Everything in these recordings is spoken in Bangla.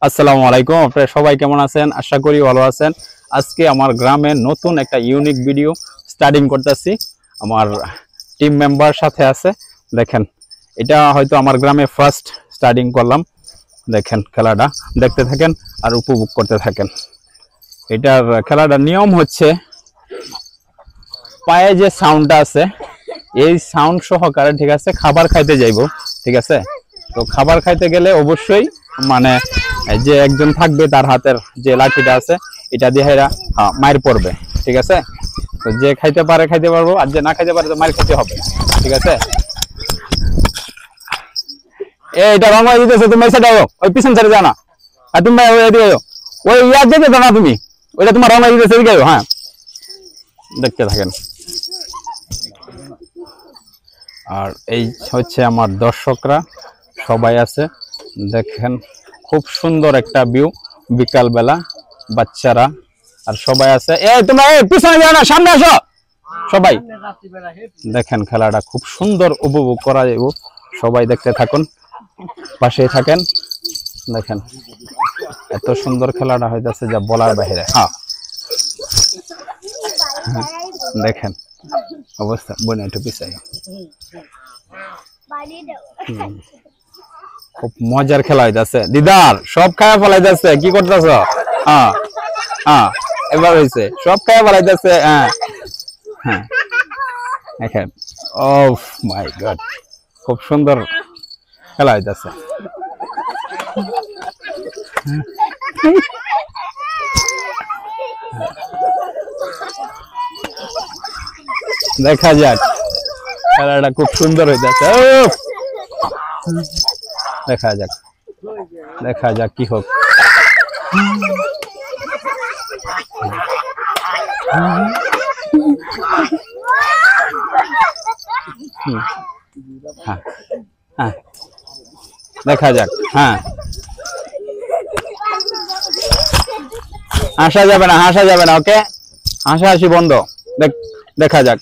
আসসালামু আলাইকুম। আপনারা সবাই কেমন আছেন? আশা করি ভালো আছেন। আজকে আমার গ্রামে নতুন একটা ইউনিক ভিডিও স্টার্টিং করতেছি। আমার টিম মেম্বার সাথে আছে। দেখেন, এটা হয়তো আমার গ্রামে ফার্স্ট স্টার্টিং করলাম। দেখেন, খেলাটা দেখতে থাকেন আর উপভোগ করতে থাকেন। এটার খেলাটার নিয়ম হচ্ছে, পায়ে যে সাউন্ডটা আছে এই সাউন্ড সহকারে, ঠিক আছে, খাবার খাইতে যাইব। ঠিক আছে, তো খাবার খাইতে গেলে অবশ্যই মানে যে একজন থাকবে তার হাতের যে লাঠিটা আছে এটা দিয়ে এরা মায়ের পড়বে। ঠিক আছে, তো যে খাইতে পারে খাইতে পারবো, আর যে না খাইতে পারে তো মায়ের খাইতে হবে। ঠিক আছে, এইটা রং হয়ে দিতেছে, তুমি এসে যাও, ওই পিছন ছেড়ে যাও না। আর তুমি ওই ইয়ার যেতে দাও না, তুমি ওইটা তোমার রং হয়ে দিতেছে, এদিকে যাও। হ্যাঁ, দেখতে থাকেন। আর এই হচ্ছে আমার দর্শকরা সবাই আছে, দেখেন খুব সুন্দর একটা ভিউ, বিকাল বেলা বাচ্চারা আর সবাই আছে। তোমরা পিছনে যাও না, সামনে আসো সবাই। দেখেন, খেলাটা খুব সুন্দর উপভোগ করা যাব। সবাই দেখতে থাকুন, পাশেই থাকেন। দেখেন এত সুন্দর খেলাটা হইতেছে যা বলার বাইরে। হ্যাঁ, দেখেন অবস্থা। বোন একটু পিছাই। খুব মজার খেলা হইতাছে। দিদার সব খায়া ফেলাইতেছে, কি করতেছ? হ্যাঁ হ্যাঁ, এবার হয়েছে, সব খায়া ফেলাইতেছে। হ্যাঁ হ্যাঁ, দেখেন, ও মাই গড, খুব সুন্দর খেলা হইতাছে। দেখা যাক, খেলাটা খুব সুন্দর হইতাছে। দেখা যাক, দেখা যাক কি হোক। হ্যাঁ হ্যাঁ, দেখা যাক। হ্যাঁ, হাসা যাবে না, হাসা যাবে না। ওকে, হাসাহাসি বন্ধ। দেখা যাক।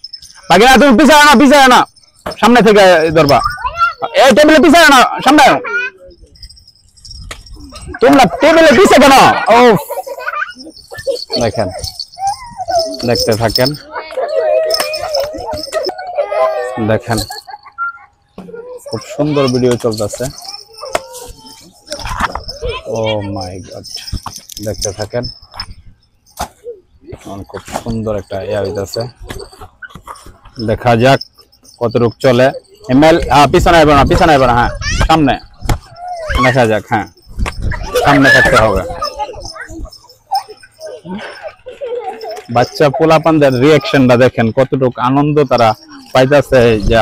বাকি না, তুমি পিছায় না, পিছায় না, সামনে থেকে ধরবা। এই টেবিলে পিছায় না, সামনে। তোমরা টেবিলে পিছে কেন? ও দেখেন, দেখতে থাকেন। দেখেন খুব সুন্দর ভিডিও চলতেছে। ও মাই গড, দেখতে থাকেন। খুব সুন্দর একটা ইয়া হইতেছে। দেখা যাক কতটুকু চলে। এমএল পিছনে আসবে না, পিছনে আসবে না। হ্যাঁ, সামনে দেখা যাক। হ্যাঁ, সামনে থাকতে হবে। বাচ্চা পোলাপানদের রিয়াকশনটা দেখেন, কতটুকু আনন্দ তারা পাইতেছে যা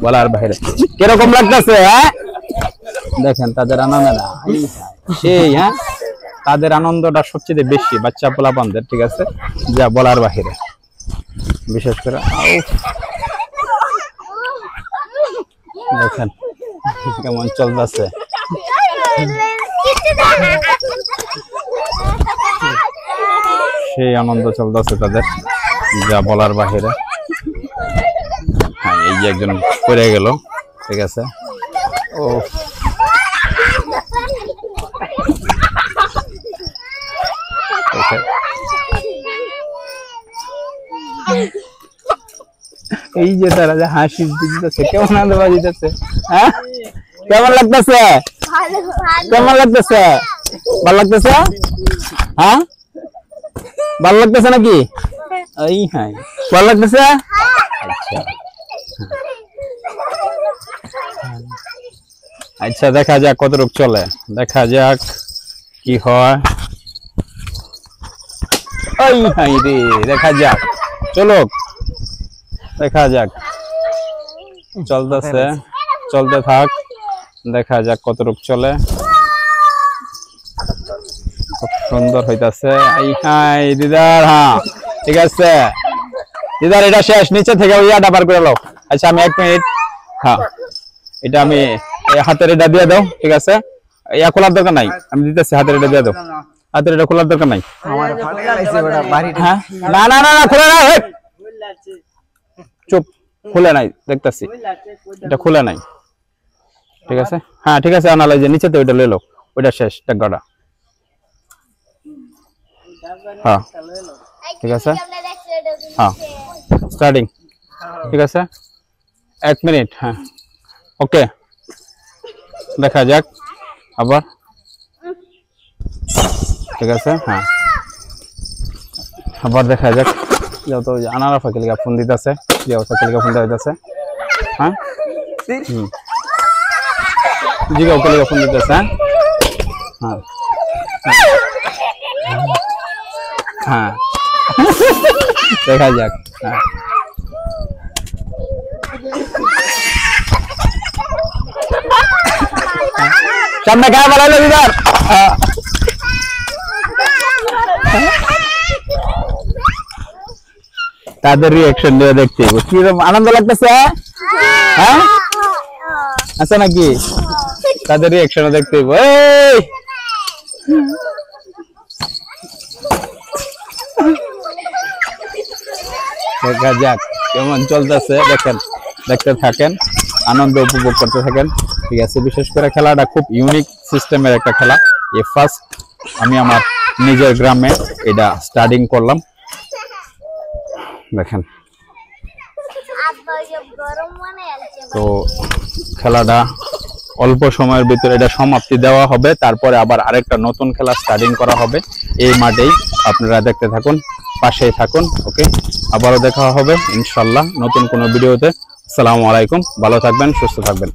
বলার বাইরে। কিরকম লাগতেছে? হ্যাঁ, দেখেন তাদের আনন্দটা সেই। হ্যাঁ, তাদের আনন্দটা সবচেয়ে বেশি বাচ্চা পোলাপানদের। ঠিক আছে, যা বলার বাহিরে। বিশেষ করে দেখেন কেমন চলতেছে। সেই আনন্দ চলতেছে তাদের, যা বলার বাহিরে। হ্যাঁ, এই যে একজন পড়ে গেল। ঠিক আছে, ও এই যে তারা যে হাসি দিতেছে, কেমন আনন্দ বাজিতেছে। হ্যাঁ, কেমন লাগতেছে? কেমন লাগতেছে? ভালো লাগতেছে? হ্যাঁ, ভালো লাগতেছে নাকি? এই হ্যাঁ, ভালো লাগতেছে। আচ্ছা আচ্ছা, দেখা যাক কতটুকু চলে, দেখা যাক কি হয়। ওই হাই রে, দেখা যাক, চলো দেখা যাক। চলতেছে, চলতে থাক, দেখা যাক কতটুকু চলে। খুব সুন্দর হইতাছে। এই হাই দিদার। হ্যাঁ, ঠিক আছে দিদার, এটা শেষ। নিচে থেকে ইয়াটা বার করে নাও। আচ্ছা, আমি 1 মিনিট। হ্যাঁ, এটা আমি হাতের এটা দিয়ে দাও। ঠিক আছে, ইয়া খোলার দরকার নাই, আমি দিতেছি। হাতের এটা দিয়ে দাও, হাতের এটা খোলার দরকার নাই। না না না না, খোলা নাই। চুপ, খুলে নাই, দেখতেছি এটা খুলে নাই। ঠিক আছে, হ্যাঁ ঠিক আছে, আনালাই যে নিচে তো ওইটা লইলো, ওইটা শেষ। টাকাটা হ্যাঁ ঠিক আছে, হ্যাঁ স্টার্টিং, ঠিক আছে 1 মিনিট। হ্যাঁ ওকে, দেখা যাক আবার, ঠিক আছে। হ্যাঁ আবার দেখা যাক, যেহেতু আনারা ফাঁকিলিকা ফোন দিতেছে, যেহেতু ফাঁকিলিকা ফোন দেওয়া হইতেছে। হ্যাঁ জি ফাঁকিলিকা ফোন দিতেছে। হ্যাঁ হ্যাঁ দেখা যাক। হ্যাঁ সামনে খায় বলাইলো দিদার। তাদের রিঅ্যাকশন দিয়ে দেখতে কি আনন্দ লাগতেছে, হ্যাঁ আছে নাকি? তাদের রিঅ্যাকশন দেখতে দেখা যাক কেমন চলতেছে, দেখেন, দেখতে থাকেন, আনন্দ উপভোগ করতে থাকেন, ঠিক আছে। বিশেষ করে খেলাটা খুব ইউনিক সিস্টেমের একটা খেলা, এই ফার্স্ট আমি আমার নিজের গ্রামে এটা স্টার্টিং করলাম। দেখেন তো খেলাটা অল্প সময়ের ভিতরে এটা সমাপ্তি দেওয়া হবে, তারপরে আবার আরেকটা নতুন খেলা স্টার্টিং করা হবে এই মাঠেই। আপনারা দেখতে থাকুন, পাশেই থাকুন। ওকে, আবারও দেখা হবে ইনশাল্লাহ নতুন কোনো ভিডিওতে। আসসালামু আলাইকুম, ভালো থাকবেন, সুস্থ থাকবেন।